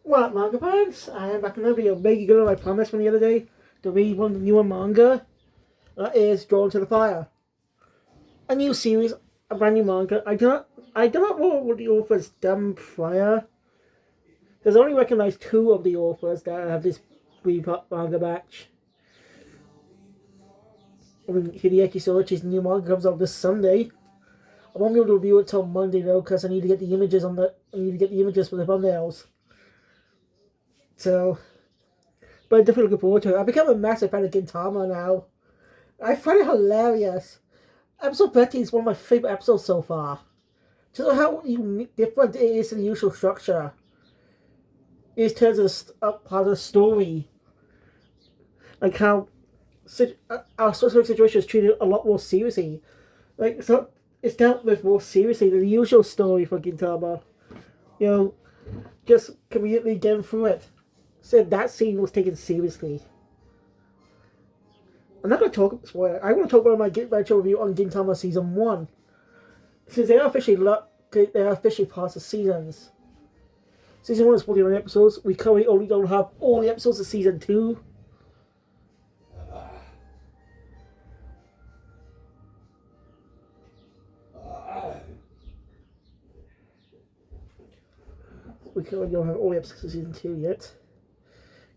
What up, manga fans? I am back in the video. Making good on my promise from the other day to read one of the newer manga. That is Drawn to the Fire. A new series, a brand new manga. I do not know what the author's done prior. Because I only recognize two of the authors that have this three-part manga batch. Hideaki Soichi's new manga comes out this Sunday. I won't be able to review it till Monday though, because I need to get the images for the thumbnails. So, but I'm definitely looking forward to it. I've become a massive fan of Gintama now. I find it hilarious. Episode 13 is one of my favorite episodes so far. Just how different it is to the usual structure. It turns up part of the story. Like how our specific situation is treated a lot more seriously. Like it's dealt with more seriously than the usual story for Gintama. You know, just conveniently getting through it. So that scene was taken seriously. I'm not going to talk spoiler. I want to talk about my retro review on Gintama Season 1. Since they are officially past the seasons. Season 1 is 49 episodes. We currently only don't have all the episodes of Season 2. We currently don't have all the episodes of Season 2 yet.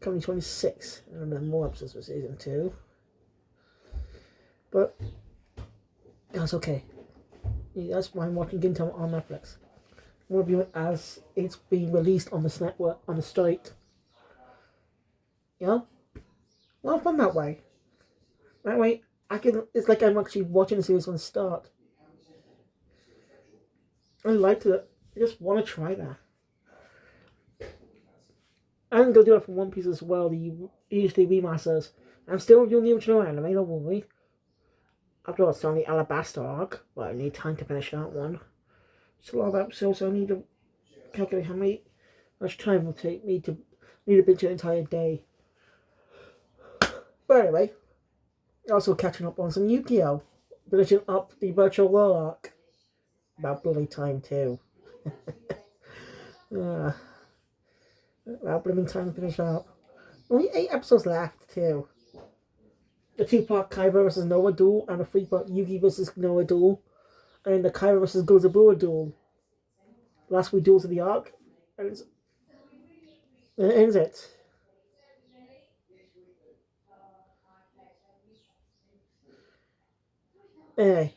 Currently 26. And then more episodes for Season 2. But that's okay. That's why I'm watching Gintama on Netflix. I'm reviewing it as it's being released on this network, on the site. You know? A lot of fun that way. That way, it's like I'm actually watching the series from the start. I liked it. I just want to try that. I'm going to do it for One Piece as well, the HD remasters. I'm still reviewing the original anime, don't worry. After all, it's on the Alabasta arc, but I need time to finish that one. It's a lot of episodes, so I need to calculate how much time it will take me to need to binge an entire day. But anyway, also catching up on some Yu-Gi-Oh! Finishing up the Virtual World arc. About bloody time too. About blooming time to finish up. Only 8 episodes left too. The 2-part Kaiba vs. Noah duel and a 3-part Yugi vs. Noah duel. And then the Kaiba vs. Gozabura duel. Last 3 duels of the arc. And it ends it. Anyway,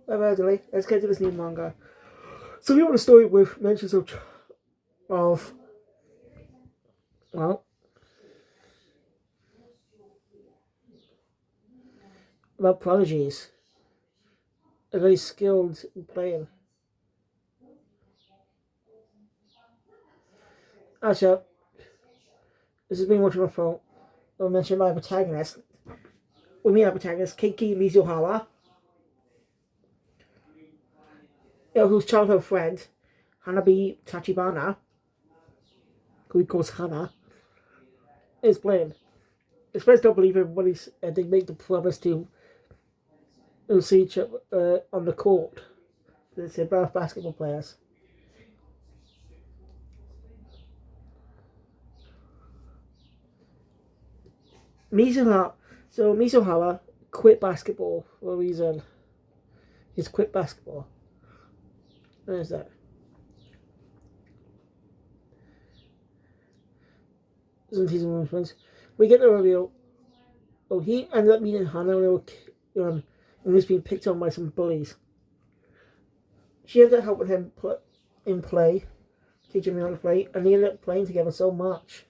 eventually, let's get to this new manga. So we have a story with mentions of well, about prodigies. Are very skilled in playing. Actually, this has been watching my phone. I'll mention my protagonist. We meet our protagonist, Keiki Mizuhara. Whose childhood friend, Hanabi Tachibana, who he calls Hana, is playing. His friends don't believe him when they make the promise to see each other on the court. They're both basketball players. Mizuhara quit basketball for a reason. He's quit basketball. There's that. We get the reveal. Oh, he ended up meeting Hana when he was being picked on by some bullies. She ended up helping him play, teaching him how to play, and they ended up playing together so much.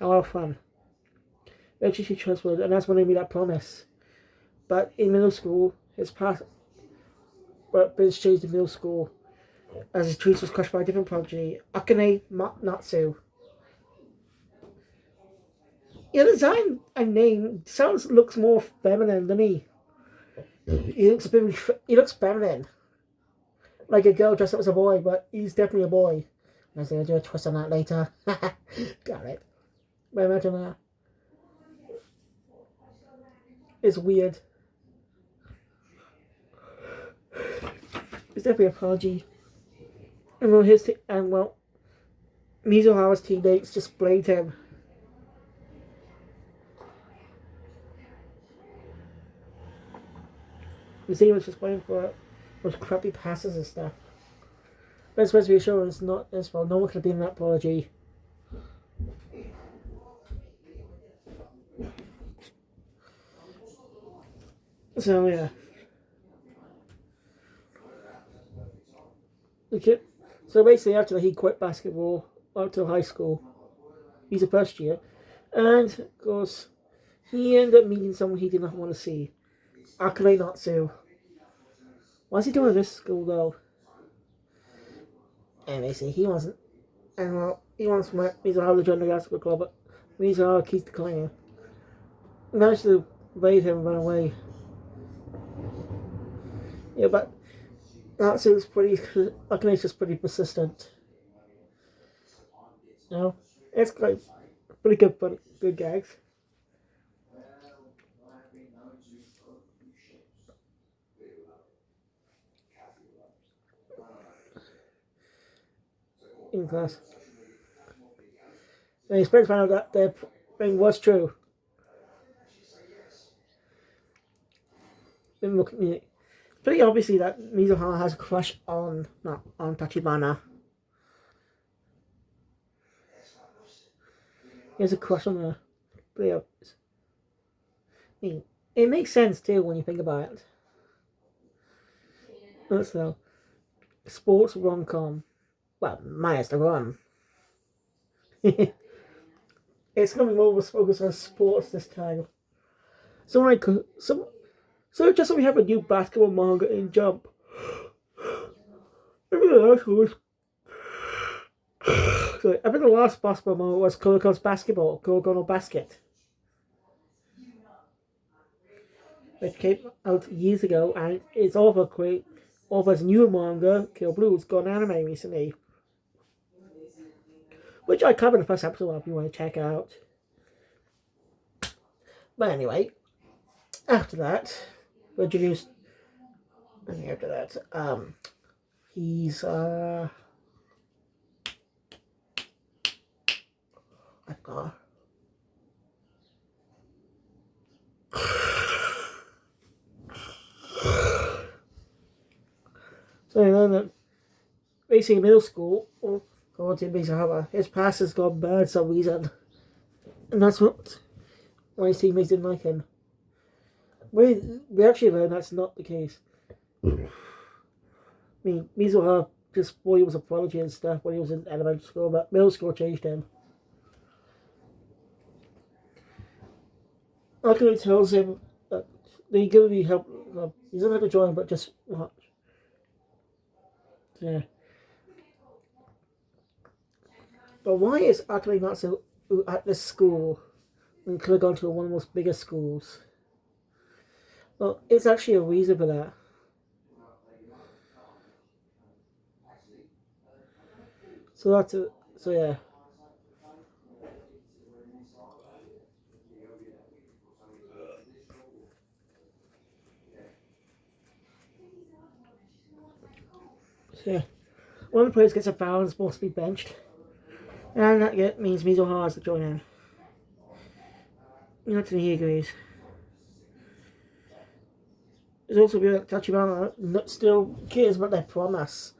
A lot of fun. Eventually she transferred, and that's when they made that promise. But in middle school, his past Vince changed to middle school as his dreams was crushed by a different prodigy, Akane Natsu. Yeah, the design and name looks more feminine than he. He looks feminine. Like a girl dressed up as a boy, but he's definitely a boy. I'm going to do a twist on that later. Got it. But imagine that. It's weird. It's definitely a prodigy. And well, Mizuhara's teammates just blamed him. The team was just blamed for those crappy passes and stuff. But it's supposed to be sure it's not as well. No one could have been that apology. So yeah. Okay. So basically after he quit basketball up to high school, he's a first year. And of course he ended up meeting someone he did not want to see. Akane Natsu. Why is he doing this school though? And basically he wasn't. And well, he wants Mizuhara to join the basketball club, but Mizuhara keeps declining. He managed to evade him and run away. Yeah, but Natsu's pretty. Akane's just pretty persistent. You know, it's quite pretty good, but good gags. In class. And his parents found out that their thing was true. Pretty obviously that Mizuhara has a crush on Tachibana. He has a crush on her. Pretty obvious. I mean, it makes sense too when you think about it. So, sports rom-com. Well, minus the rum. It's coming more focused on sports this time. So just so we have a new basketball manga in Jump. I think the last basketball manga was Kuroko's Basketball, Kuroko no Basket. Which came out years ago, and it's also great. Author's new manga, Kill Blues, got an anime recently. Which I covered in the first episode if you want to check out. But anyway, after that, we're introduced. And after that, he's I forgot. So then, basically middle school, according to Mizuhara, his past has gone bad for some reason. And that's why his teammates didn't like him. We actually learned that's not the case. I mean, Mizuhara just thought he was a prodigy and stuff when he was in elementary school, but middle school changed him. Akane tells him that they give me help. He doesn't have to join, but just watch. Yeah. But why is Akane Natsu at this school and could have gone to one of the most biggest schools? Well, it's actually a reason for that. So that's it. So yeah. So yeah. One of the players gets a foul and is supposed to be benched. And that means Mizuhara has to join in. He agrees. There's also been that Tachibana still cares about their promise.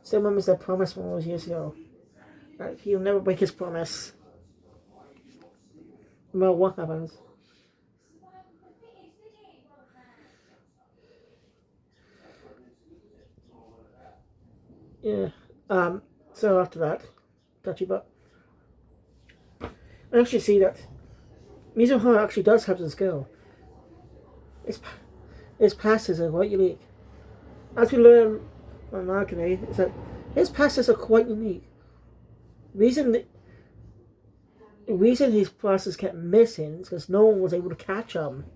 Still remembers their promise from all those years ago. Like, he'll never break his promise. No matter what happens. Yeah. So after that, Tachibana. I actually see that Mizuhara actually does have the skill. His passes are quite unique. As we learn on Akane, is that his passes are quite unique. The reason his passes kept missing is because no one was able to catch him.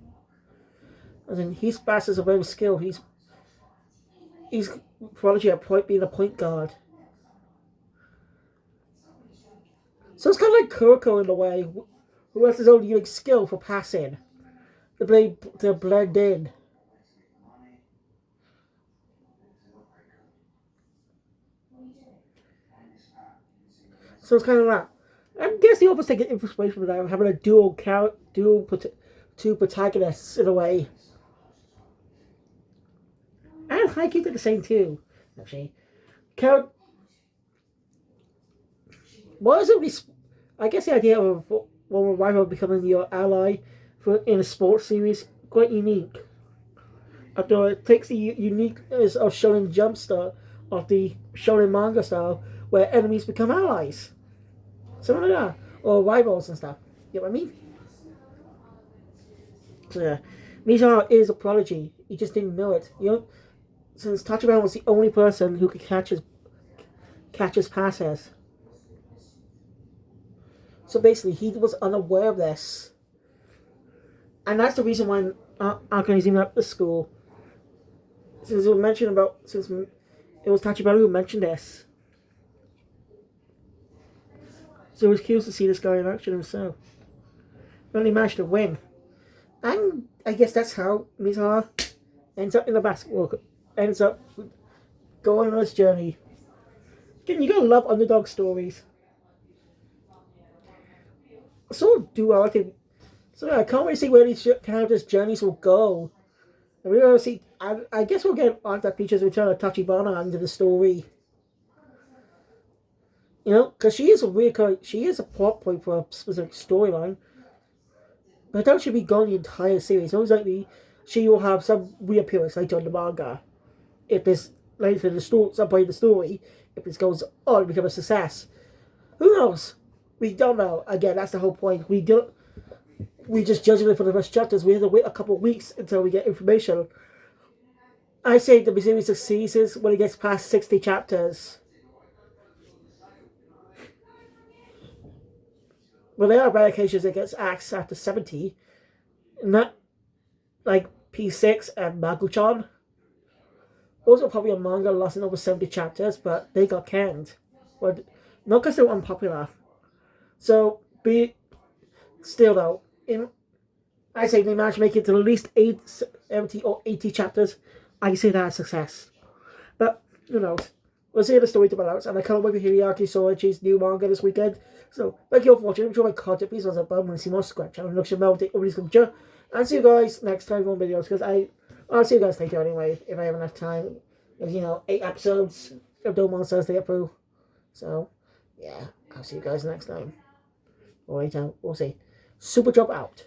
As in, his passes are very skilled. He's prodigy at being a point guard. So it's kind of like Kuroko in a way, who has his own unique skill for passing. To blend in. So it's kind of that. I guess the author's taking inspiration from that, having a two protagonists in a way. And Haikyuu did the same too, actually. Count. What is it? I guess the idea of one rival becoming your ally in a sports series quite unique. Although it takes the uniqueness of Shonen Jump style, of the Shonen manga style, where enemies become allies. Something like that. Or rivals and stuff. You know what I mean? So yeah. Mizuha is a prodigy. He just didn't know it. You know, since Tachibana was the only person who could catch his passes. So basically, he was unaware of this. And that's the reason why Akane is even at the school. Since it was Tachibana who mentioned this. So it was curious to see this guy in action himself. But he managed to win. And I guess that's how Mizuha ends up in the basketball. Ends up going on his journey. Again, you gotta love underdog stories. So do I like it. So I can't really see where these characters' journeys will go. I really want to see. I guess we'll get on that features return of Tachibana into the story. You know, because she is a plot point for a specific storyline. But I doubt she'll be gone the entire series. Most likely, she will have some reappearance later in the manga. If this later in the story, some point in the story, if this goes on to become a success, who knows? We don't know. Again, that's the whole point. We just judging it for the first chapters. We have to wait a couple of weeks until we get information. I say the series succeeds when it gets past 60 chapters. But there are rare occasions it gets axed after 70. Not like P6 and Magu-chan. Those are probably a manga lasting over 70 chapters, but they got canned. But not because they were unpopular. So, still though, I say they managed to make it to at least 70 or 80 chapters. I say that's a success. But, who knows? We'll see how the story develops, and I can't wait to hear Hideaki Soichi's new manga this weekend. So, thank you all for watching. Enjoy my content. Please also button and see more scratch. I'm going to melody over this computer. And see you guys next time on videos, because I'll see you guys later anyway, if I have enough time. There's, 8 episodes of Doe Monsters to get through. So, yeah, I'll see you guys next time. Or later, we'll see. Super Drop out.